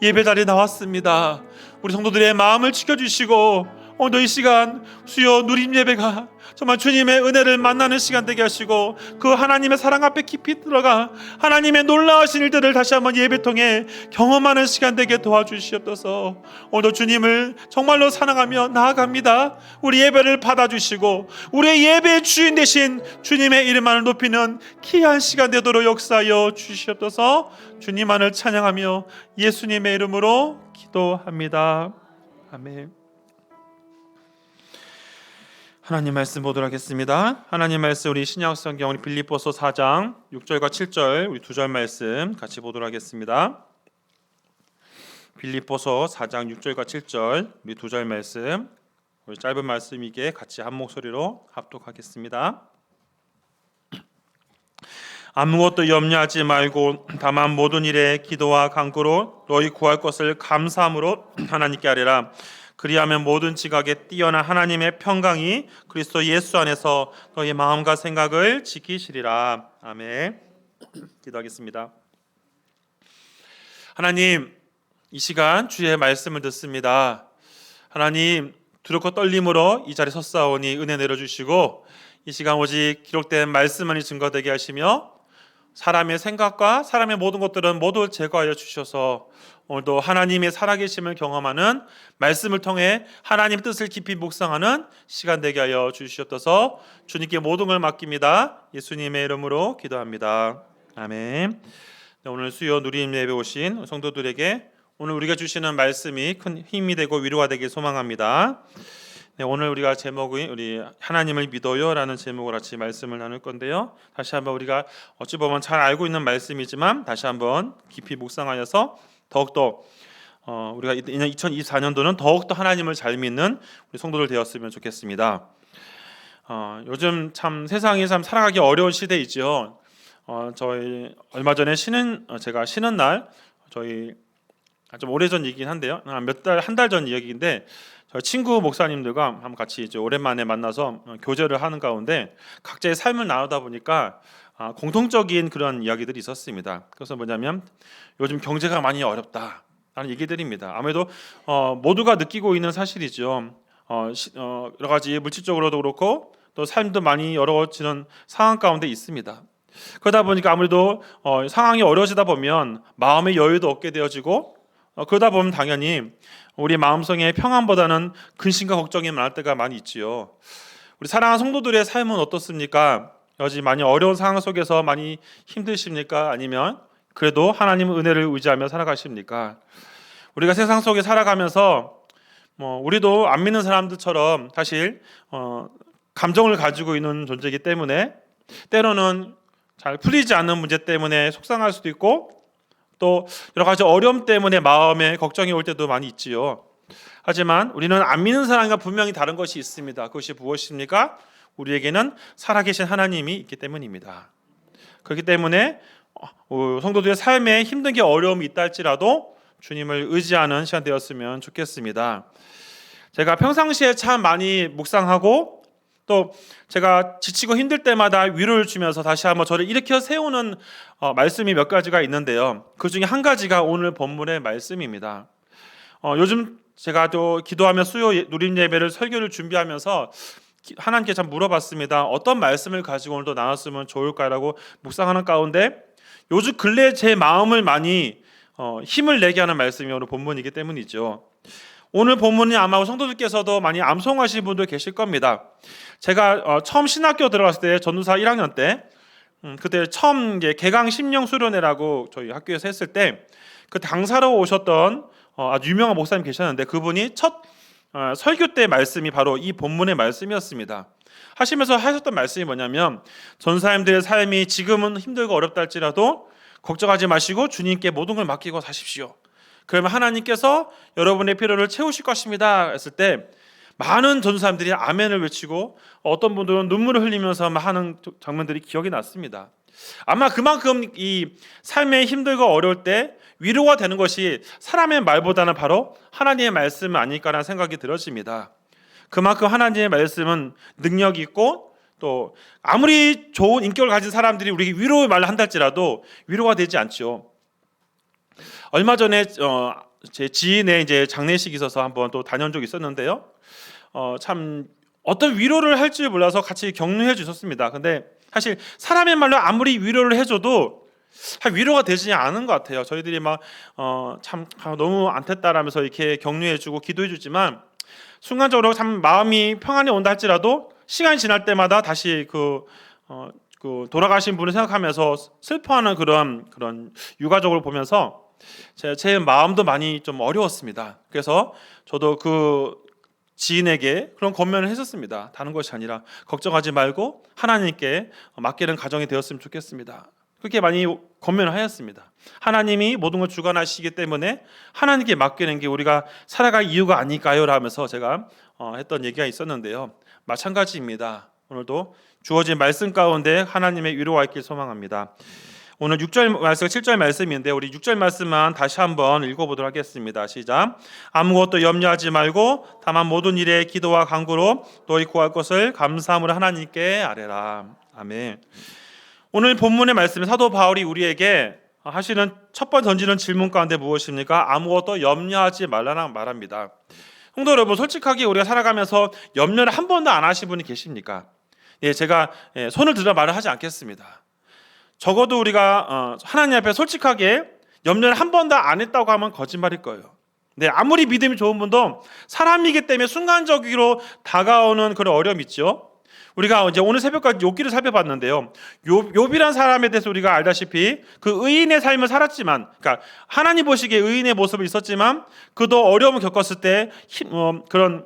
예배자리에 나왔습니다. 우리 성도들의 마음을 지켜주시고 오늘 이 시간 수요 누림 예배가 정말 주님의 은혜를 만나는 시간 되게 하시고 그 하나님의 사랑 앞에 깊이 들어가 하나님의 놀라우신 일들을 다시 한번 예배 통해 경험하는 시간 되게 도와주시옵소서. 오늘도 주님을 정말로 사랑하며 나아갑니다. 우리 예배를 받아주시고 우리의 예배의 주인 되신 주님의 이름만을 높이는 귀한 시간 되도록 역사하여 주시옵소서. 주님만을 찬양하며 예수님의 이름으로 기도합니다. 아멘. 하나님 말씀 보도록 하겠습니다. 하나님 말씀 우리 신약 성경 우리 빌립보서 4장 6절과 7절 우리 두 절 말씀 같이 보도록 하겠습니다. 빌립보서 4장 6절과 7절 우리 두 절 말씀 우리 짧은 말씀이기에 같이 한 목소리로 합독하겠습니다. 아무것도 염려하지 말고 다만 모든 일에 기도와 간구로 너희 구할 것을 감사함으로 하나님께 아뢰라. 그리하면 모든 지각에 뛰어난 하나님의 평강이 그리스도 예수 안에서 너희 마음과 생각을 지키시리라. 아멘. 기도하겠습니다. 하나님, 이 시간 주의 말씀을 듣습니다. 하나님, 두렵고 떨림으로 이 자리에 섰사오니 은혜 내려주시고 이 시간 오직 기록된 말씀만이 증거되게 하시며 사람의 생각과 사람의 모든 것들은 모두 제거하여 주셔서 오늘도 하나님의 살아계심을 경험하는 말씀을 통해 하나님 뜻을 깊이 묵상하는 시간 되게 하여 주시옵소서. 주님께 모든 걸 맡깁니다. 예수님의 이름으로 기도합니다. 아멘. 오늘 수요 누림 예배 오신 성도들에게 오늘 우리가 주시는 말씀이 큰 힘이 되고 위로가 되길 소망합니다. 네, 오늘 우리가 제목이 우리 하나님을 믿어요라는 제목으로 같이 말씀을 나눌 건데요. 다시 한번 우리가 어찌 보면 잘 알고 있는 말씀이지만 다시 한번 깊이 묵상하여서 더욱더 우리가 2024년도는 더욱더 하나님을 잘 믿는 우리 성도들 되었으면 좋겠습니다. 요즘 참 세상이 참 살아가기 어려운 시대이죠. 저희 얼마 전에 제가 쉬는 날 저희 좀 오래전 얘기긴 한데요. 한 달 전 이야기인데 저희 친구 목사님들과 한번 같이 이제 오랜만에 만나서 교제를 하는 가운데 각자의 삶을 나누다 보니까 공통적인 그런 이야기들이 있었습니다. 그래서 뭐냐면 요즘 경제가 많이 어렵다라는 얘기들입니다. 아무래도 모두가 느끼고 있는 사실이죠. 여러 가지 물질적으로도 그렇고 또 삶도 많이 어려워지는 상황 가운데 있습니다. 그러다 보니까 아무래도 상황이 어려워지다 보면 마음의 여유도 얻게 되어지고 그러다 보면 당연히 우리 마음속의 평안보다는 근심과 걱정이 많을 때가 많이 있지요. 우리 사랑하는 성도들의 삶은 어떻습니까? 여지 많이 어려운 상황 속에서 많이 힘드십니까? 아니면 그래도 하나님의 은혜를 의지하며 살아가십니까? 우리가 세상 속에 살아가면서 우리도 안 믿는 사람들처럼 사실 감정을 가지고 있는 존재이기 때문에 때로는 잘 풀리지 않는 문제 때문에 속상할 수도 있고 또 여러 가지 어려움 때문에 마음에 걱정이 올 때도 많이 있지요. 하지만 우리는 안 믿는 사람과 분명히 다른 것이 있습니다. 그것이 무엇입니까? 우리에게는 살아계신 하나님이 있기 때문입니다. 그렇기 때문에 성도들의 삶에 힘든 게 어려움이 있다 할지라도 주님을 의지하는 시간 되었으면 좋겠습니다. 제가 평상시에 참 많이 묵상하고 또 제가 지치고 힘들 때마다 위로를 주면서 다시 한번 저를 일으켜 세우는 말씀이 몇 가지가 있는데요. 그 중에 한 가지가 오늘 본문의 말씀입니다. 요즘 제가 또 기도하며 수요 누림 예배를 설교를 준비하면서 하나님께 참 물어봤습니다. 어떤 말씀을 가지고 오늘도 나눴으면 좋을까라고 묵상하는 가운데 요즘 근래 제 마음을 많이 힘을 내게 하는 말씀이 오늘 본문이기 때문이죠. 오늘 본문이 아마 성도들께서도 많이 암송하신 분들 계실 겁니다. 제가 처음 신학교 들어갔을 때 전도사 1학년 때 그때 처음 개강 심령 수련회라고 저희 학교에서 했을 때 그 강사로 오셨던 아주 유명한 목사님 계셨는데 그분이 첫 설교 때 말씀이 바로 이 본문의 말씀이었습니다. 하시면서 하셨던 말씀이 뭐냐면 전사님들의 삶이 지금은 힘들고 어렵다 할지라도 걱정하지 마시고 주님께 모든 걸 맡기고 사십시오. 그러면 하나님께서 여러분의 필요를 채우실 것입니다 했을 때 많은 전도사님들이 아멘을 외치고 어떤 분들은 눈물을 흘리면서 하는 장면들이 기억이 났습니다. 아마 그만큼 이 삶에 힘들고 어려울 때 위로가 되는 것이 사람의 말보다는 바로 하나님의 말씀 아닐까라는 생각이 들어집니다. 그만큼 하나님의 말씀은 능력이 있고 또 아무리 좋은 인격을 가진 사람들이 우리에게 위로의 말을 한다 할지라도 위로가 되지 않죠. 얼마 전에 제 지인의 이제 장례식이 있어서 한번 또 다녀온 적이 있었는데요. 참 어떤 위로를 할지 몰라서 같이 격려해 주셨습니다. 근데 사실 사람의 말로 아무리 위로를 해줘도 위로가 되지 않은 것 같아요. 저희들이 참 너무 안타깝다라면서 이렇게 격려해주고 기도해주지만 순간적으로 참 마음이 평안이 온다 할지라도 시간이 지날 때마다 다시 그 돌아가신 분을 생각하면서 슬퍼하는 그런 유가족을 보면서 제 마음도 많이 좀 어려웠습니다. 그래서 저도 그 지인에게 그런 권면을 했었습니다. 다른 것이 아니라 걱정하지 말고 하나님께 맡기는 가정이 되었으면 좋겠습니다. 그렇게 많이 권면을 하였습니다. 하나님이 모든 걸 주관하시기 때문에 하나님께 맡기는 게 우리가 살아갈 이유가 아닐까요? 라면서 제가 했던 얘기가 있었는데요. 마찬가지입니다. 오늘도 주어진 말씀 가운데 하나님의 위로가 있길 소망합니다. 오늘 6절 말씀, 7절 말씀인데 우리 6절 말씀만 다시 한번 읽어보도록 하겠습니다. 시작. 아무것도 염려하지 말고 다만 모든 일에 기도와 간구로 너희 구할 것을 감사함으로 하나님께 아뢰라. 아멘. 오늘 본문의 말씀에 사도 바울이 우리에게 하시는 첫 번째 던지는 질문 가운데 무엇입니까? 아무것도 염려하지 말라는 말합니다. 성도 여러분, 솔직하게 우리가 살아가면서 염려를 한 번도 안 하신 분이 계십니까? 제가 손을 들어 말을 하지 않겠습니다. 적어도 우리가 하나님 앞에 솔직하게 염려를 한 번도 안 했다고 하면 거짓말일 거예요. 아무리 믿음이 좋은 분도 사람이기 때문에 순간적으로 다가오는 그런 어려움이 있죠. 우리가 이제 오늘 새벽까지 욥기를 살펴봤는데요. 욥이란 사람에 대해서 우리가 알다시피 그 의인의 삶을 살았지만, 그러니까 하나님 보시기에 의인의 모습이 있었지만 그도 어려움을 겪었을 때 그런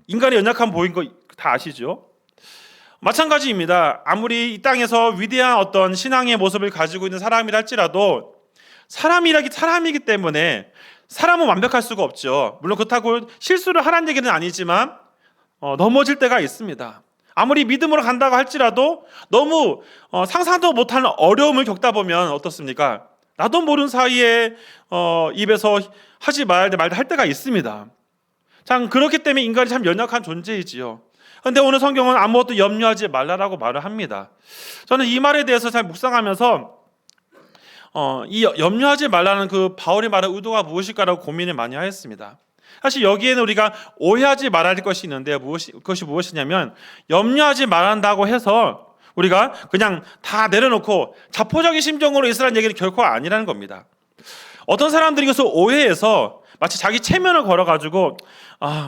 인간의 연약함 보인 거 다 아시죠? 마찬가지입니다. 아무리 이 땅에서 위대한 어떤 신앙의 모습을 가지고 있는 사람이라 할지라도 사람이기 때문에 사람은 완벽할 수가 없죠. 물론 그렇다고 실수를 하라는 얘기는 아니지만 넘어질 때가 있습니다. 아무리 믿음으로 간다고 할지라도 너무 상상도 못하는 어려움을 겪다 보면 어떻습니까? 나도 모르는 사이에 입에서 하지 말아야 할 때가 있습니다. 참 그렇기 때문에 인간이 참 연약한 존재이지요. 그런데 오늘 성경은 아무것도 염려하지 말라라고 말을 합니다. 저는 이 말에 대해서 잘 묵상하면서 이 염려하지 말라는 그 바울이 말한 의도가 무엇일까라고 고민을 많이 하였습니다. 사실 여기에는 우리가 오해하지 말아야 할 것이 있는데 그것이 무엇이냐면 염려하지 말한다고 해서 우리가 그냥 다 내려놓고 자포자기 심정으로 있으라는 얘기는 결코 아니라는 겁니다. 어떤 사람들이 이것을 오해해서 마치 자기 체면을 걸어가지고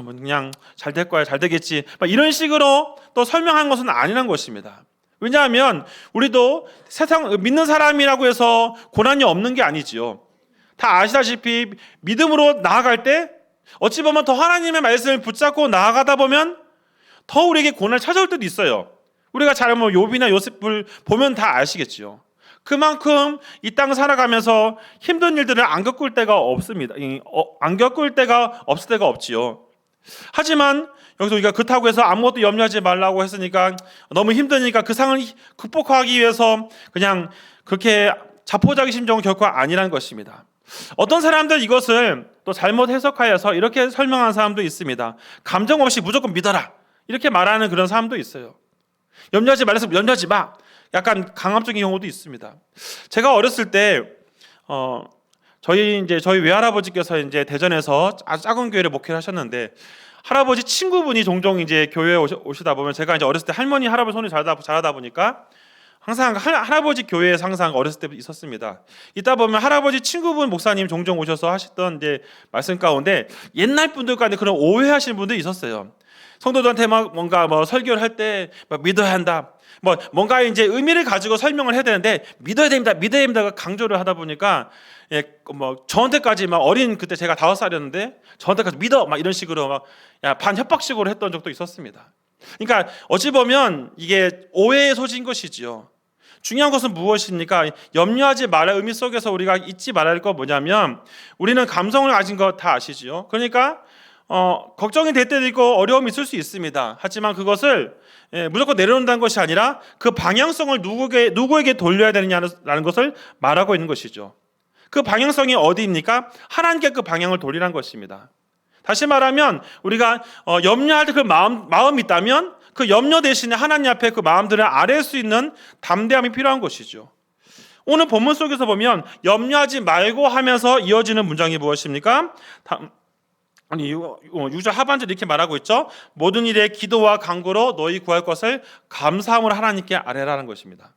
그냥 잘 될 거야, 잘 되겠지 이런 식으로 또 설명한 것은 아니라는 것입니다. 왜냐하면 우리도 세상 믿는 사람이라고 해서 고난이 없는 게 아니지요. 다 아시다시피 믿음으로 나아갈 때 어찌 보면 더 하나님의 말씀을 붙잡고 나아가다 보면 더 우리에게 고난을 찾아올 때도 있어요. 우리가 잘 욥이나 요셉을 보면 다 아시겠지요. 그만큼 이 땅 살아가면서 힘든 일들을 안 겪을 때가 없습니다. 안 겪을 때가 없을 때가 없지요. 하지만 여기서 우리가 그렇다고 해서 아무것도 염려하지 말라고 했으니까 너무 힘드니까 그 상을 극복하기 위해서 그냥 그렇게 자포자기 심정은 결코 아니라는 것입니다. 어떤 사람들 이것을 또 잘못 해석하여서 이렇게 설명한 사람도 있습니다. 감정 없이 무조건 믿어라 이렇게 말하는 그런 사람도 있어요. 염려하지 말아서 염려하지 마. 약간 강압적인 경우도 있습니다. 제가 어렸을 때 저희 외할아버지께서 이제 대전에서 아주 작은 교회를 목회를 하셨는데 할아버지 친구분이 종종 이제 교회에 오시다 보면 제가 이제 어렸을 때 할머니 할아버지 손을 자라다 보니까 항상 할아버지 교회에 항상 어렸을 때 있었습니다. 이따 보면 할아버지 친구분 목사님 종종 오셔서 하셨던 이제 말씀 가운데 옛날 분들 가운데 그런 오해하시는 분들이 있었어요. 성도들한테 뭔가 설교를 할 때 믿어야 한다. 뭔가 이제 의미를 가지고 설명을 해야 되는데 믿어야 됩니다. 강조를 하다 보니까 저한테까지 어린 그때 제가 5살이었는데 저한테까지 믿어 이런 식으로 반협박식으로 했던 적도 있었습니다. 그러니까 어찌 보면 이게 오해의 소지인 것이지요. 중요한 것은 무엇입니까? 염려하지 말아야 의미 속에서 우리가 잊지 말아야 할 건 뭐냐면 우리는 감성을 가진 거 다 아시죠? 그러니까 걱정이 될 때도 있고 어려움이 있을 수 있습니다. 하지만 그것을 무조건 내려놓는다는 것이 아니라 그 방향성을 누구에게 돌려야 되느냐라는 것을 말하고 있는 것이죠. 그 방향성이 어디입니까? 하나님께 그 방향을 돌리라는 것입니다. 다시 말하면 우리가 염려할 때 그 마음이 있다면 그 염려 대신에 하나님 앞에 그 마음들을 아뢰 수 있는 담대함이 필요한 것이죠. 오늘 본문 속에서 보면 염려하지 말고 하면서 이어지는 문장이 무엇입니까? 6절 하반절 이렇게 말하고 있죠. 모든 일에 기도와 간구로 너희 구할 것을 감사함으로 하나님께 아뢰라는 것입니다.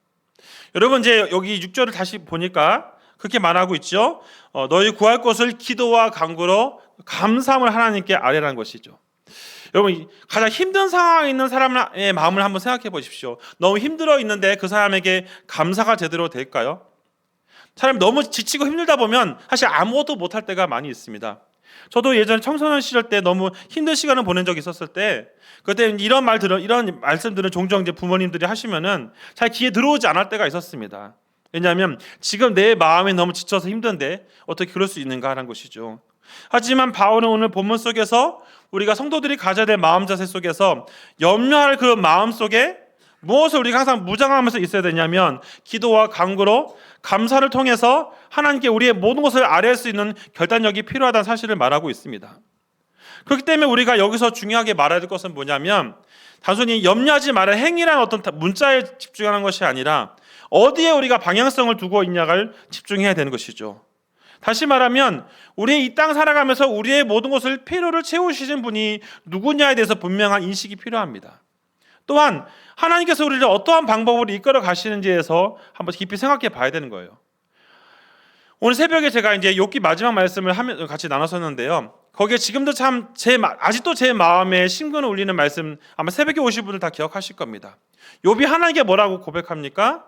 여러분 이제 여기 6절을 다시 보니까 그렇게 말하고 있죠. 너희 구할 것을 기도와 간구로 감사함을 하나님께 아뢰라는 것이죠. 여러분 가장 힘든 상황에 있는 사람의 마음을 한번 생각해 보십시오. 너무 힘들어 있는데 그 사람에게 감사가 제대로 될까요? 사람이 너무 지치고 힘들다 보면 사실 아무것도 못할 때가 많이 있습니다. 저도 예전에 청소년 시절 때 너무 힘든 시간을 보낸 적이 있었을 때 그때 이런 말씀들은 종종 이제 부모님들이 하시면은 잘 귀에 들어오지 않을 때가 있었습니다. 왜냐하면 지금 내 마음이 너무 지쳐서 힘든데 어떻게 그럴 수 있는가 하는 것이죠. 하지만 바울은 오늘 본문 속에서 우리가 성도들이 가져야 될 마음 자세 속에서 염려할 그 마음 속에 무엇을 우리가 항상 무장하면서 있어야 되냐면 기도와 간구로 감사를 통해서 하나님께 우리의 모든 것을 아뢰할 수 있는 결단력이 필요하다는 사실을 말하고 있습니다. 그렇기 때문에 우리가 여기서 중요하게 말해야 될 것은 뭐냐면 단순히 염려하지 말아야 행위라는 어떤 문자에 집중하는 것이 아니라 어디에 우리가 방향성을 두고 있냐를 집중해야 되는 것이죠. 다시 말하면 우리의 이 땅 살아가면서 우리의 모든 것을 필요를 채우시는 분이 누구냐에 대해서 분명한 인식이 필요합니다. 또한 하나님께서 우리를 어떠한 방법으로 이끌어 가시는지에서 한번 깊이 생각해 봐야 되는 거예요. 오늘 새벽에 제가 이제 욥기 마지막 말씀을 같이 나눴었는데요. 거기에 지금도 참 아직도 제 마음에 심근을 울리는 말씀 아마 새벽에 오신 분들 다 기억하실 겁니다. 욥이 하나님께 뭐라고 고백합니까?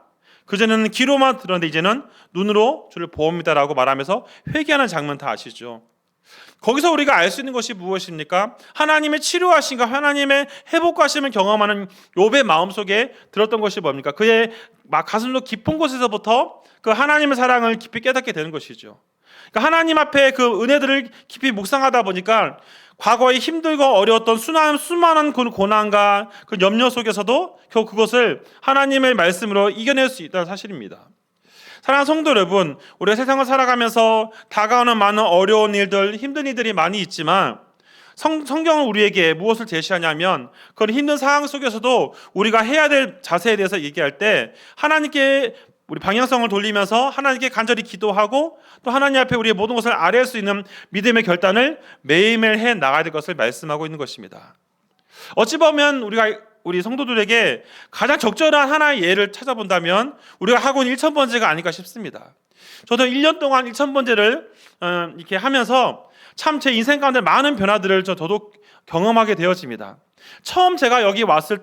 그전에는 귀로만 들었는데 이제는 눈으로 주를 보옵니다라고 말하면서 회개하는 장면 다 아시죠? 거기서 우리가 알 수 있는 것이 무엇입니까? 하나님의 치료하심과 하나님의 회복하심을 경험하는 욥의 마음속에 들었던 것이 뭡니까? 그의 가슴속 깊은 곳에서부터 그 하나님의 사랑을 깊이 깨닫게 되는 것이죠. 그러니까 하나님 앞에 그 은혜들을 깊이 묵상하다 보니까 과거에 힘들고 어려웠던 수많은 그 고난과 그 염려 속에서도 결국 그것을 하나님의 말씀으로 이겨낼 수 있다는 사실입니다. 사랑하는 성도 여러분, 우리가 세상을 살아가면서 다가오는 많은 어려운 일들, 힘든 일들이 많이 있지만 성경은 우리에게 무엇을 제시하냐면 그런 힘든 상황 속에서도 우리가 해야 될 자세에 대해서 얘기할 때 하나님께 우리 방향성을 돌리면서 하나님께 간절히 기도하고 또 하나님 앞에 우리의 모든 것을 아뢰할 수 있는 믿음의 결단을 매일매일 해 나가야 될 것을 말씀하고 있는 것입니다. 어찌 보면 우리 성도들에게 가장 적절한 하나의 예를 찾아본다면 우리가 학원 1000번째가 아닐까 싶습니다. 저도 1년 동안 1000번째를 이렇게 하면서 참 제 인생 가운데 많은 변화들을 저도 경험하게 되어집니다. 처음 제가 여기 와서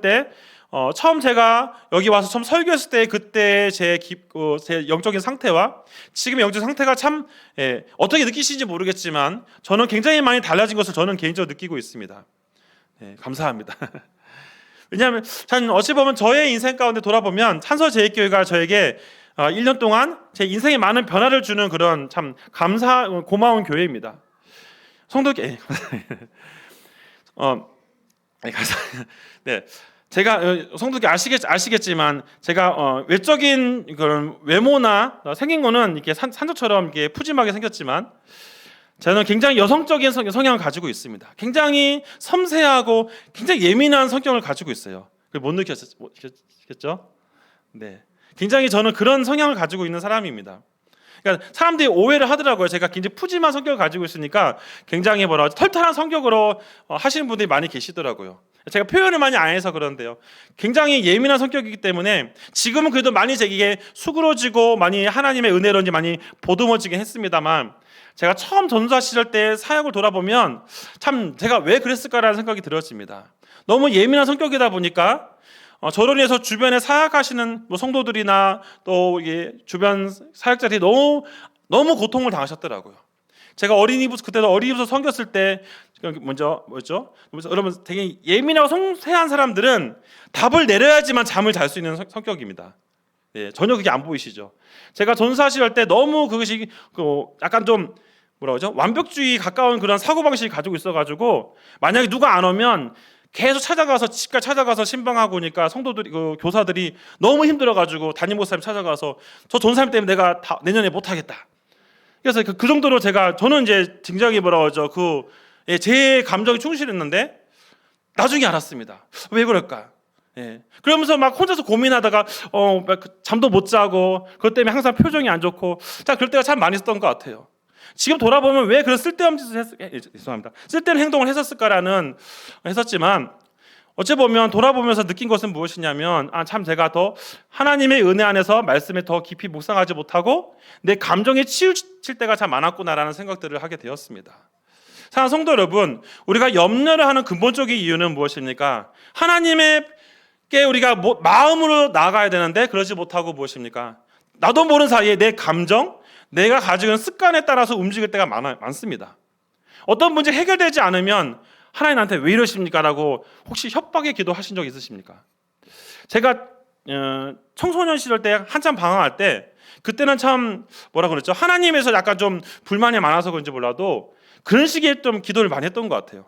처음 설교했을 때 그때 제 영적인 상태와 지금의 영적 상태가 참 어떻게 느끼시는지 모르겠지만 저는 굉장히 많이 달라진 것을 저는 개인적으로 느끼고 있습니다. 감사합니다. 왜냐하면 어찌 보면 저의 인생 가운데 돌아보면 찬서제일교회가 저에게 1년 동안 제 인생에 많은 변화를 주는 그런 참 고마운 교회입니다. 성도께 감사합니다. 네. 제가 성도께 아시겠지만 제가 외적인 그런 외모나 생긴 거는 이렇게 산적처럼 이렇게 푸짐하게 생겼지만 저는 굉장히 여성적인 성향을 가지고 있습니다. 굉장히 섬세하고 굉장히 예민한 성격을 가지고 있어요. 못 느꼈죠? 네. 굉장히 저는 그런 성향을 가지고 있는 사람입니다. 그러니까 사람들이 오해를 하더라고요. 제가 굉장히 푸짐한 성격을 가지고 있으니까 굉장히 털털한 성격으로 하시는 분들이 많이 계시더라고요. 제가 표현을 많이 안 해서 그런데요. 굉장히 예민한 성격이기 때문에 지금은 그래도 많이 제게 수그러지고 많이 하나님의 은혜로인지 많이 보듬어지긴 했습니다만 제가 처음 전도사 시절 때 사역을 돌아보면 참 제가 왜 그랬을까라는 생각이 들었습니다. 너무 예민한 성격이다 보니까 저로 인해서 주변에 사역하시는 성도들이나 또 이게 주변 사역자들이 너무 고통을 당하셨더라고요. 제가 그때도 어린이부터 섬겼을 때 여러분 되게 예민하고 섬세한 사람들은 답을 내려야지만 잠을 잘 수 있는 성격입니다. 네, 전혀 그게 안 보이시죠? 제가 전도사 시절 때 너무 그것이 약간 좀 완벽주의 가까운 그런 사고방식을 가지고 있어가지고 만약에 누가 안 오면 계속 집까지 찾아가서 신방하고 오니까 성도들이 교사들이 너무 힘들어가지고 담임 목사님 찾아가서 저 전사님 때문에 내가 내년에 못하겠다. 그래서 그 정도로 저는 이제 굉장히 제 감정이 충실했는데 나중에 알았습니다. 왜 그럴까? 예. 그러면서 막 혼자서 고민하다가 막 잠도 못 자고 그것 때문에 항상 표정이 안 좋고 자 그럴 때가 참 많이 있었던 것 같아요. 지금 돌아보면 왜 그런 쓸데없는 짓을 죄송합니다. 쓸데없는 행동을 했었지만 어찌 보면 돌아보면서 느낀 것은 무엇이냐면 참 제가 더 하나님의 은혜 안에서 말씀에 더 깊이 묵상하지 못하고 내 감정에 치우칠 때가 참 많았구나라는 생각들을 하게 되었습니다. 사랑하는 성도 여러분, 우리가 염려를 하는 근본적인 이유는 무엇입니까? 하나님께 우리가 마음으로 나아가야 되는데 그러지 못하고 무엇입니까? 나도 모르는 사이에 내 감정, 내가 가지고 있는 습관에 따라서 움직일 때가 많습니다. 어떤 문제 해결되지 않으면 하나님 나한테 왜 이러십니까? 라고 혹시 협박의 기도하신 적 있으십니까? 제가 청소년 시절 때 한참 방황할 때 그때는 참 뭐라 그랬죠? 하나님에서 약간 좀 불만이 많아서 그런지 몰라도 그런 식의 좀 기도를 많이 했던 것 같아요.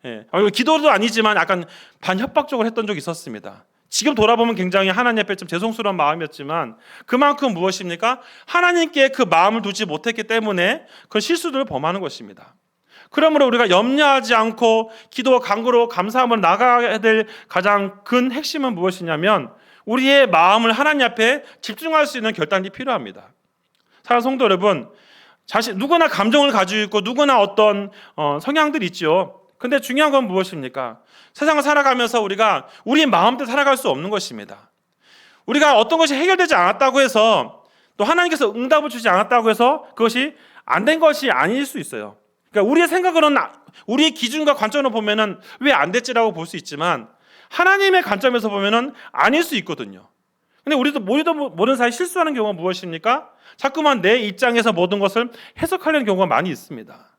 예. 기도도 아니지만 약간 반협박적으로 했던 적이 있었습니다. 지금 돌아보면 굉장히 하나님 앞에 좀 죄송스러운 마음이었지만 그만큼 무엇입니까? 하나님께 그 마음을 두지 못했기 때문에 그 실수들을 범하는 것입니다. 그러므로 우리가 염려하지 않고 기도와 간구로 감사함으로 나가야 될 가장 큰 핵심은 무엇이냐면 우리의 마음을 하나님 앞에 집중할 수 있는 결단이 필요합니다. 사랑하는 성도 여러분, 누구나 감정을 가지고 있고 누구나 어떤 성향들이 있죠. 근데 중요한 건 무엇입니까? 세상을 살아가면서 우리가 우리의 마음대로 살아갈 수 없는 것입니다. 우리가 어떤 것이 해결되지 않았다고 해서 또 하나님께서 응답을 주지 않았다고 해서 그것이 안 된 것이 아닐 수 있어요. 그러니까 우리의 생각으로는 우리의 기준과 관점으로 보면은 왜 안 됐지라고 볼 수 있지만 하나님의 관점에서 보면은 아닐 수 있거든요. 근데 우리도 모르는 사이 실수하는 경우가 무엇입니까? 자꾸만 내 입장에서 모든 것을 해석하려는 경우가 많이 있습니다.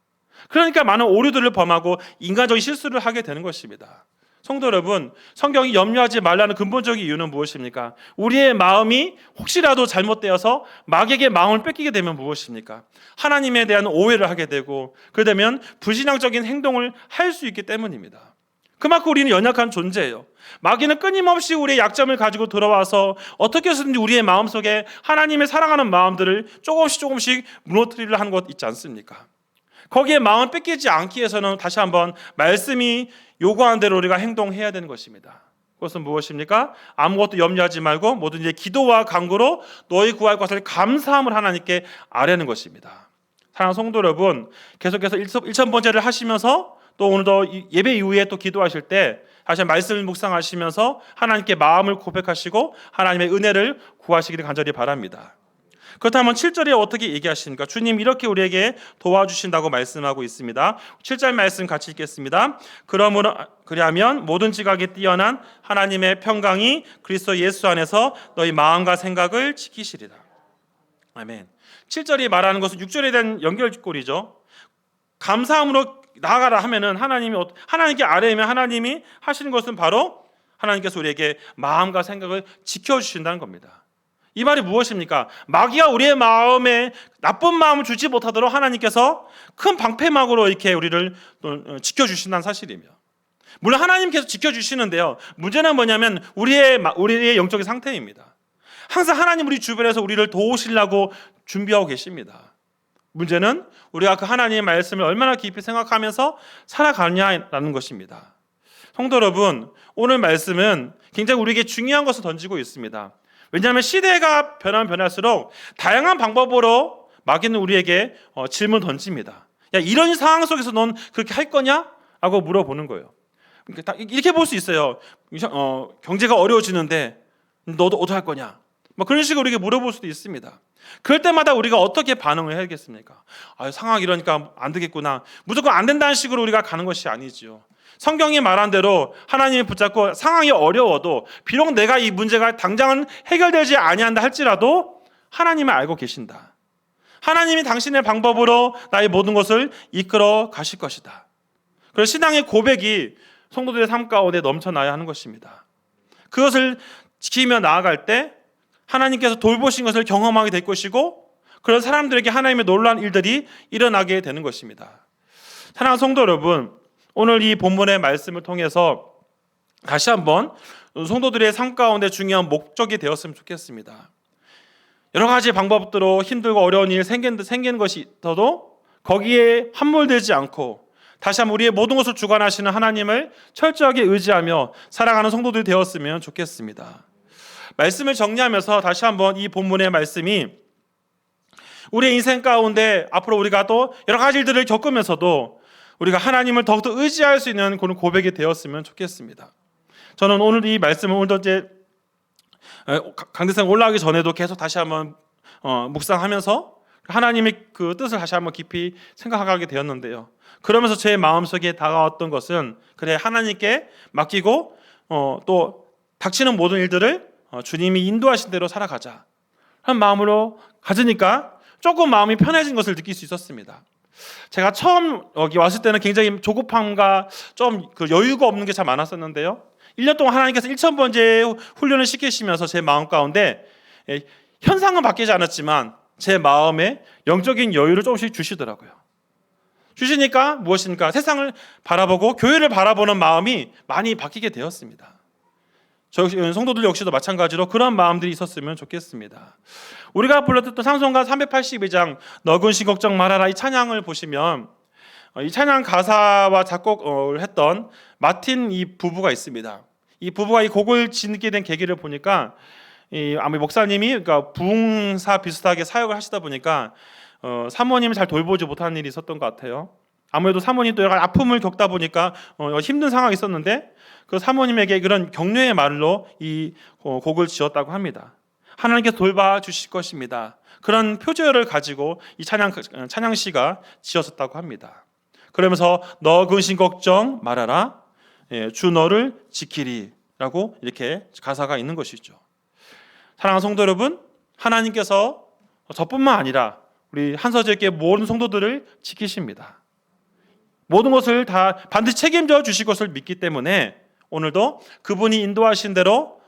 그러니까 많은 오류들을 범하고 인간적인 실수를 하게 되는 것입니다. 성도 여러분, 성경이 염려하지 말라는 근본적인 이유는 무엇입니까? 우리의 마음이 혹시라도 잘못되어서 마귀에게 마음을 뺏기게 되면 무엇입니까? 하나님에 대한 오해를 하게 되고 그러면 불신앙적인 행동을 할 수 있기 때문입니다. 그만큼 우리는 연약한 존재예요. 마귀는 끊임없이 우리의 약점을 가지고 들어와서 어떻게 해서든지 우리의 마음속에 하나님의 사랑하는 마음들을 조금씩 무너뜨리려 하는 것 있지 않습니까? 거기에 마음을 뺏기지 않기 위해서는 다시 한번 말씀이 요구하는 대로 우리가 행동해야 되는 것입니다. 그것은 무엇입니까? 아무것도 염려하지 말고 모든 기도와 간구로 너희 구할 것을 감사함을 하나님께 아뢰는 것입니다. 사랑하는 성도 여러분, 계속해서 일천번제를 하시면서 또 오늘도 예배 이후에 또 기도하실 때 다시 말씀을 묵상하시면서 하나님께 마음을 고백하시고 하나님의 은혜를 구하시기를 간절히 바랍니다. 그렇다면 7절에 어떻게 얘기하십니까? 주님 이렇게 우리에게 도와주신다고 말씀하고 있습니다. 7절 말씀 같이 읽겠습니다. 그리하면 모든 지각에 뛰어난 하나님의 평강이 그리스도 예수 안에서 너희 마음과 생각을 지키시리라. 아멘. 7절이 말하는 것은 6절에 대한 연결고리죠. 감사함으로 나아가라 하면은 하나님께 아뢰면 하나님이 하시는 것은 바로 하나님께서 우리에게 마음과 생각을 지켜주신다는 겁니다. 이 말이 무엇입니까? 마귀가 우리의 마음에 나쁜 마음을 주지 못하도록 하나님께서 큰 방패막으로 이렇게 우리를 지켜주신다는 사실이며, 물론 하나님께서 지켜주시는데요, 문제는 뭐냐면 우리의 영적인 상태입니다. 항상 하나님 우리 주변에서 우리를 도우시려고 준비하고 계십니다. 문제는 우리가 그 하나님의 말씀을 얼마나 깊이 생각하면서 살아가느냐라는 것입니다. 성도 여러분, 오늘 말씀은 굉장히 우리에게 중요한 것을 던지고 있습니다. 왜냐하면 시대가 변할수록 다양한 방법으로 마귀는 우리에게 질문을 던집니다. 야, 이런 상황 속에서 넌 그렇게 할 거냐? 라고 물어보는 거예요. 이렇게 볼 수 있어요. 경제가 어려워지는데 너도 어떻게 할 거냐? 그런 식으로 우리에게 물어볼 수도 있습니다. 그럴 때마다 우리가 어떻게 반응을 해야겠습니까? 상황이 이러니까 안 되겠구나. 무조건 안 된다는 식으로 우리가 가는 것이 아니지요. 성경이 말한 대로 하나님이 붙잡고 상황이 어려워도 비록 내가 이 문제가 당장은 해결되지 아니한다 할지라도 하나님을 알고 계신다. 하나님이 당신의 방법으로 나의 모든 것을 이끌어 가실 것이다. 그래서 신앙의 고백이 성도들의 삶 가운데 넘쳐나야 하는 것입니다. 그것을 지키며 나아갈 때 하나님께서 돌보신 것을 경험하게 될 것이고 그런 사람들에게 하나님의 놀라운 일들이 일어나게 되는 것입니다. 사랑하는 성도 여러분, 오늘 이 본문의 말씀을 통해서 다시 한번 성도들의 삶 가운데 중요한 목적이 되었으면 좋겠습니다. 여러 가지 방법으로 힘들고 어려운 일이 생긴 것이 있어도 거기에 함몰되지 않고 다시 한번 우리의 모든 것을 주관하시는 하나님을 철저하게 의지하며 살아가는 성도들이 되었으면 좋겠습니다. 말씀을 정리하면서 다시 한번 이 본문의 말씀이 우리의 인생 가운데 앞으로 우리가 또 여러 가지 일들을 겪으면서도 우리가 하나님을 더욱더 의지할 수 있는 그런 고백이 되었으면 좋겠습니다. 저는 오늘 이 말씀을 오늘도 이제 강대상 올라가기 전에도 계속 다시 한번 묵상하면서 하나님의 그 뜻을 다시 한번 깊이 생각하게 되었는데요. 그러면서 제 마음속에 다가왔던 것은 그래 하나님께 맡기고 또 닥치는 모든 일들을 주님이 인도하신 대로 살아가자 하는 마음으로 가지니까 조금 마음이 편해진 것을 느낄 수 있었습니다. 제가 처음 여기 왔을 때는 굉장히 조급함과 좀 그 여유가 없는 게 참 많았었는데요. 1년 동안 하나님께서 1000번째 훈련을 시키시면서 제 마음 가운데 현상은 바뀌지 않았지만 제 마음에 영적인 여유를 조금씩 주시더라고요. 주시니까 무엇입니까? 세상을 바라보고 교회를 바라보는 마음이 많이 바뀌게 되었습니다. 저 성도들 역시도 마찬가지로 그런 마음들이 있었으면 좋겠습니다. 우리가 불렀던 찬송가 382장 너근신 걱정 말아라 이 찬양을 보시면 이 찬양 가사와 작곡을 했던 마틴 이 부부가 있습니다. 이 부부가 이 곡을 짓게 된 계기를 보니까 아마 목사님이 그러니까 부흥사 비슷하게 사역을 하시다 보니까 사모님을 잘 돌보지 못하는 일이 있었던 것 같아요. 아무래도 사모님도 여러 가지 아픔을 겪다 보니까 힘든 상황이 있었는데 그 사모님에게 그런 격려의 말로 이 곡을 지었다고 합니다. 하나님께서 돌봐 주실 것입니다. 그런 표제를 가지고 이 찬양시가 지었었다고 합니다. 그러면서 너 근심 걱정 말아라. 주 너를 지키리라고 이렇게 가사가 있는 것이죠. 사랑하는 성도 여러분, 하나님께서 저뿐만 아니라 우리 한서재께 모든 성도들을 지키십니다. 모든 것을 다 반드시 책임져 주실 것을 믿기 때문에 오늘도 그분이 인도하신 대로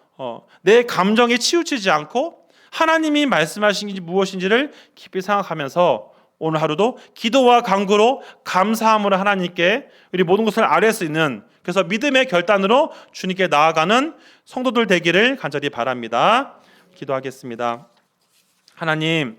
내 감정에 치우치지 않고 하나님이 말씀하신 게 무엇인지를 깊이 생각하면서 오늘 하루도 기도와 간구로 감사함으로 하나님께 우리 모든 것을 아뢰 수 있는 그래서 믿음의 결단으로 주님께 나아가는 성도들 되기를 간절히 바랍니다. 기도하겠습니다. 하나님